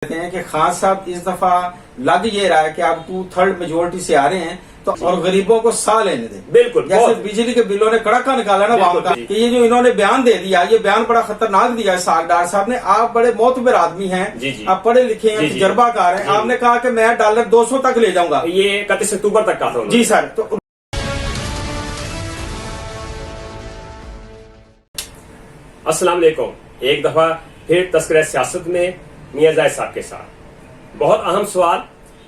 کہتے ہیں کہ خان صاحب اس دفعہ لگ یہ رہا ہے کہ آپ 2/3 میجورٹی سے آ رہے ہیں تو اور غریبوں کو سا لینے دیں. بالکل جیسے بجلی کے بلوں نے کڑکا نکالا نا عوام کا کہ یہ جو انہوں نے بیان دے دیا یہ بیان بڑا خطرناک دیا ہے ڈار صاحب نے. آپ بڑے معتبر آدمی ہیں, آپ پڑھے لکھے ہیں, تجربہ کار ہیں. آپ نے کہا کہ میں $200 تک لے جاؤں گا, یہ 31 اکتوبر تک کہا تھا. جی سر. تو السلام علیکم. ایک دفعہ پھر تذکرہ سیاست میں میاں زاہد صاحب کے ساتھ بہت اہم سوال,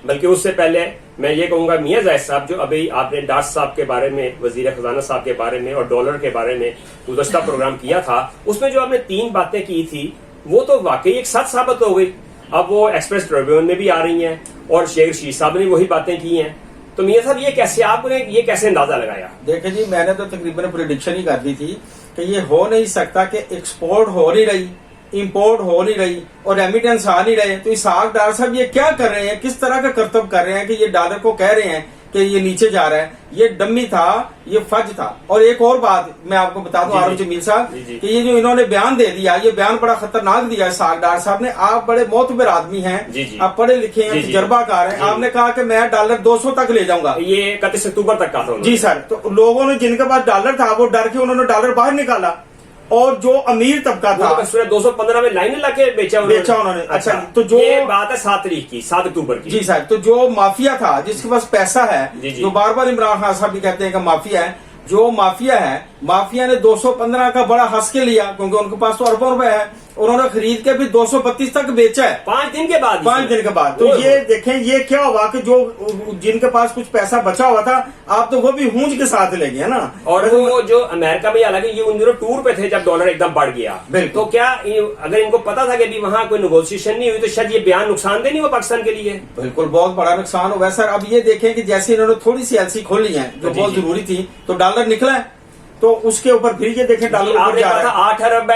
بلکہ اس سے پہلے میں یہ کہوں گا میاں زاہد صاحب جو ابھی آپ نے ڈار صاحب کے بارے میں, وزیر خزانہ صاحب کے بارے میں اور ڈالر کے بارے میں گزشتہ پروگرام کیا تھا, اس میں جو آپ نے 3 باتیں کی تھی وہ تو واقعی ایک سچ ثابت ہو گئی. اب وہ ایکسپریس ٹریبیون میں بھی آ رہی ہیں اور شیخ رشید صاحب نے وہی باتیں کی ہیں. تو میاں صاحب یہ کیسے, آپ نے یہ کیسے اندازہ لگایا؟ دیکھیں جی, میں نے تو تقریباً پریڈکشن ہی کر دی تھی کہ یہ ہو نہیں سکتا کہ ایکسپورٹ ہو نہیں رہی, امپورٹ ہو نہیں رہی اور ریمیٹنس آ نہیں رہے. تو اسحاق ڈار صاحب یہ کیا کر رہے ہیں, کس طرح کا کرتب کر رہے ہیں کہ یہ ڈالر کو کہہ رہے ہیں کہ یہ نیچے جا رہا ہے. یہ ڈمی تھا, یہ فج تھا. اور ایک اور بات میں آپ کو بتا دوں عارف جمیل صاحب کہ یہ جو انہوں نے بیان دے دیا یہ بیان بڑا خطرناک دیا ہے اسحاق ڈار صاحب نے. آپ بڑے معتبر آدمی ہیں, آپ پڑھے لکھے ہیں, تجربہ کار ہیں. آپ نے کہا کہ میں $200 تک لے جاؤں گا, یہ 31 اکتوبر تک کہا تھا. جی سر. تو لوگوں نے جن کے پاس ڈالر تھا وہ ڈر کے انہوں نے ڈالر باہر نکالا, اور جو امیر طبقہ تھا 215 میں لائن لا کے بیچا انہوں نے. اچھا, تو جو بات ہے 7 تاریخ کی, 7 اکتوبر کی. جی سر. تو جو مافیا تھا جس کے پاس پیسہ ہے, جو بار بار عمران خان صاحب بھی کہتے ہیں کہ مافیا ہے, جو مافیا ہے, مافیا نے 215 کا بڑا ہنس کے لیا کیونکہ ان کے پاس تو اربوں روپے ہے. انہوں نے خرید کے بھی 232 تک بیچا ہے 5 دن کے بعد. 5 دن کے بعد. تو یہ دیکھیں یہ کیا ہوا کہ جو جن کے پاس کچھ پیسہ بچا ہوا تھا آپ تو وہ بھی ہونج کے ساتھ لے گئے نا. اور وہ جو امریکہ میں, حالانکہ یہ ان دنوں ٹور پہ تھے جب ڈالر ایک دم بڑھ گیا, تو کیا اگر ان کو پتا تھا کہ ابھی وہاں کوئی نیگوشیشن نہیں ہوئی تو شاید یہ بیان نقصان دہ نہیں ہوا پاکستان کے لیے؟ بالکل بہت بڑا نقصان ہوا سر. اب یہ دیکھیں کہ جیسے انہوں نے تھوڑی سی ایلسی کھولی ہے جو بہت ضروری تھی تو ڈالر نکلا ہے, تو اس کے اوپر پھر یہ دیکھیں ڈالر آپ نے کہا تھا 8 ارب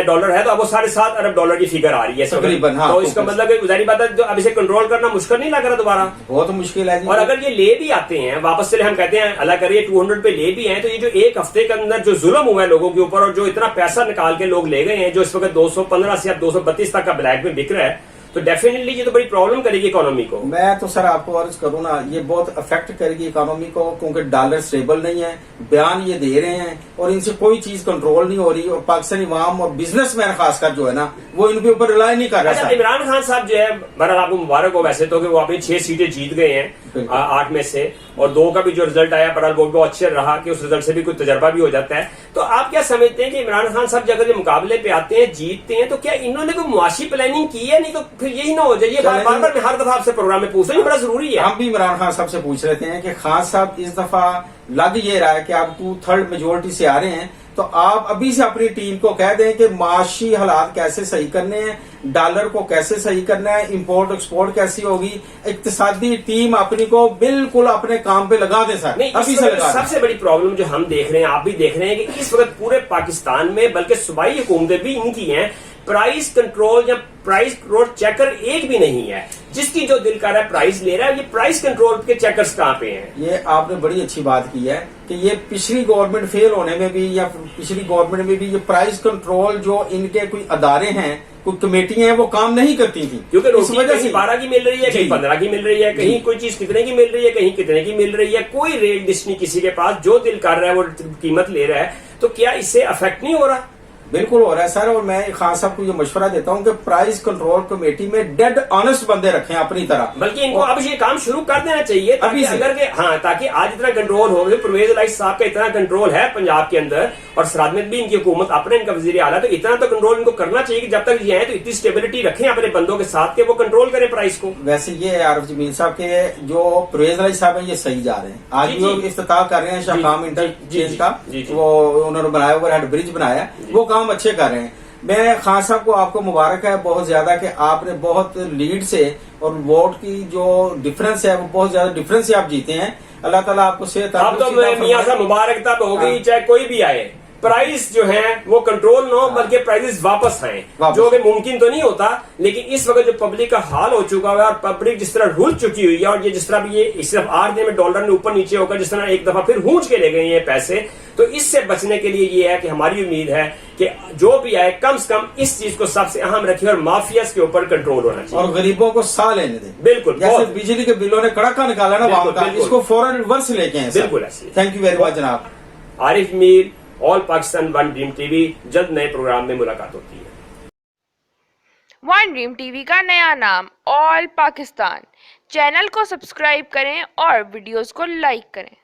ڈالر ہے تو اب وہ 7.5 ارب ڈالر کی فگر آ رہی ہے تقریباً. تو اس کا مطلب ہے ظاہری بات ہے جو اب اسے کنٹرول کرنا مشکل نہیں لگ رہا دوبارہ, بہت مشکل ہے. اور اگر یہ لے بھی آتے ہیں واپس سے, ہم کہتے ہیں اللہ کرے 200 پہ لے بھی ہیں, تو یہ جو ایک ہفتے کے اندر جو ظلم ہوا ہے لوگوں کے اوپر اور جو اتنا پیسہ نکال کے لوگ لے گئے ہیں, جو اس وقت 215 سے اب 232 تک کا بلیک میں بک رہا ہے, تو ڈیفینیٹلی یہ تو بڑی پرابلم کرے گی اکانومی کو. میں تو سر آپ کو عرض کروں نا, یہ بہت افیکٹ کرے گی اکانومی کو کیونکہ ڈالر سٹیبل نہیں ہے, بیان یہ دے رہے ہیں اور ان سے کوئی چیز کنٹرول نہیں ہو رہی, اور پاکستانی عوام اور بزنس مین خاص کر جو ہے نا وہ ان کے اوپر ریلائی نہیں کر رہا. عمران خان صاحب جو ہے بہرحال آپ کو مبارک ہو ویسے تو کہ وہ اپنی 6 سیٹیں جیت گئے ہیں 8 میں سے, اور 2 کا بھی جو رزلٹ آیا بہرحال وہ بہت اچھا رہا کہ اس رزلٹ سے بھی کوئی تجربہ بھی ہو جاتا ہے. تو آپ کیا سمجھتے ہیں کہ عمران خان صاحب جب اگر مقابلے پہ آتے ہیں جیتتے ہیں تو کیا انہوں نے کوئی معاشی پلاننگ کی ہے؟ نہیں تو پھر یہی نہ ہو جائے. بار بار میں ہر دفعہ آپ سے پروگرام میں پوچھ رہا ہوں, بڑا ضروری ہے. ہم بھی عمران خان صاحب سے پوچھ رہے ہیں کہ خان صاحب اس دفعہ لگ یہ رہا ہے کہ آپ 2/3 میجورٹی سے آ رہے ہیں, تو آپ ابھی سے اپنی ٹیم کو کہہ دیں کہ معاشی حالات کیسے صحیح کرنے ہیں, ڈالر کو کیسے صحیح کرنا ہے, امپورٹ ایکسپورٹ کیسی ہوگی, اقتصادی ٹیم اپنی کو بالکل اپنے کام پہ لگا دیں سر. ابھی سے لگا. سب سے بڑی پرابلم جو ہم دیکھ رہے ہیں, آپ بھی دیکھ رہے ہیں کہ اس وقت پورے پاکستان میں بلکہ صوبائی حکومتیں بھی ان کی ہیں, پرائز کنٹرول یا پرائز کنٹرول چیکر ایک بھی نہیں ہے. جس کی جو دل کر رہا ہے پرائز لے رہا ہے. یہ پرائز کنٹرول کے چیکرز کہاں پہ ہیں؟ یہ آپ نے بڑی اچھی بات کی ہے کہ یہ پچھلی گورنمنٹ فیل ہونے میں بھی یا پچھلی گورنمنٹ میں بھی یہ پرائز کنٹرول جو ان کے کوئی ادارے ہیں, کوئی کمیٹیاں ہیں, وہ کام نہیں کرتی تھی. کیونکہ اس وجہ سے 12 کی مل رہی ہے, کہیں 15 کی مل رہی ہے, کہیں کوئی چیز کتنے کی مل رہی ہے, کہیں کتنے کی مل رہی ہے, کوئی ریٹ لسٹ نہیں کسی کے پاس, جو دل کر رہا ہے وہ قیمت لے رہا ہے. تو کیا اس سے افیکٹ نہیں ہو رہا؟ بالکل ہو رہا ہے سر. اور میں خان صاحب کو یہ مشورہ دیتا ہوں کہ پرائز کنٹرول کمیٹی میں ڈیڈ آنےسٹ بندے رکھیں اپنی طرح, بلکہ ان کو اب یہ کام شروع کر دینا چاہیے ابھی اگر کہ ہاں, تاکہ آج اتنا کنٹرول ہو. پرویز الہی صاحب کا اتنا کنٹرول ہے پنجاب کے اندر, اور سرحد میں بھی ان کی حکومت اپنے ان کا وزیر اعلیٰ, تو اتنا تو کنٹرول ان کو کرنا چاہیے کہ جب تک یہ ہیں تو اتنی اسٹیبلٹی رکھیں اپنے بندوں کے ساتھ کہ وہ کنٹرول کریں پرائز کو. ویسے یہ ہے عارف جمیل صاحب کے جو پرویز الہی صاحب ہیں یہ صحیح جا رہے ہیں. آج بھی وہ افتتاح کر رہے ہیں شاہکام انٹرچینج کا, وہ انہوں نے بنایا اوور ہیڈ برج بنایا, وہ کام اچھے کر رہے ہیں. میں خان صاحب کو آپ کو مبارک ہے بہت زیادہ کہ آپ نے بہت لیڈ سے اور ووٹ کی جو ڈفرنس ہے وہ بہت زیادہ ڈفرنس سے آپ جیتے ہیں. اللہ تعالیٰ آپ کو صحت. اب تو میاں صاحب مبارک تب ہوگی چاہے کوئی بھی آئے, پرائز جو ہیں وہ کنٹرول نہ ہو بلکہ پرائزز واپس آئیں, جو کہ ممکن تو نہیں ہوتا, لیکن اس وقت جو پبلک کا حال ہو چکا ہے اور پبلک جس طرح رول چکی ہوئی ہے, اور یہ جس طرح بھی یہ صرف 8 دن میں ڈالر نے اوپر نیچے ہوگا, جس طرح ایک دفعہ پھر ہونچ کے لے گئے یہ پیسے, تو اس سے بچنے کے لیے یہ ہے کہ ہماری امید ہے کہ جو بھی آئے کم سے کم اس چیز کو سب سے اہم رکھے اور مافیاز کے اوپر کنٹرول ہونا چاہیے اور غریبوں کو سا لینے دیں. بالکل, جیسے بجلی کے بلوں نے کڑکا نکالا نا عوام کا, اس کو فوراً ریورس لے کے ہیں. بالکل ایسے. تھینک یو ویری مچ جناب. Arif Mir, all Pakistan one dream TV, جلد نئے پروگرام میں ملاقات ہوتی ہے. ون ڈریم ٹی وی کا نیا نام آل پاکستان. چینل کو سبسکرائب کریں اور ویڈیوز کو لائک کریں.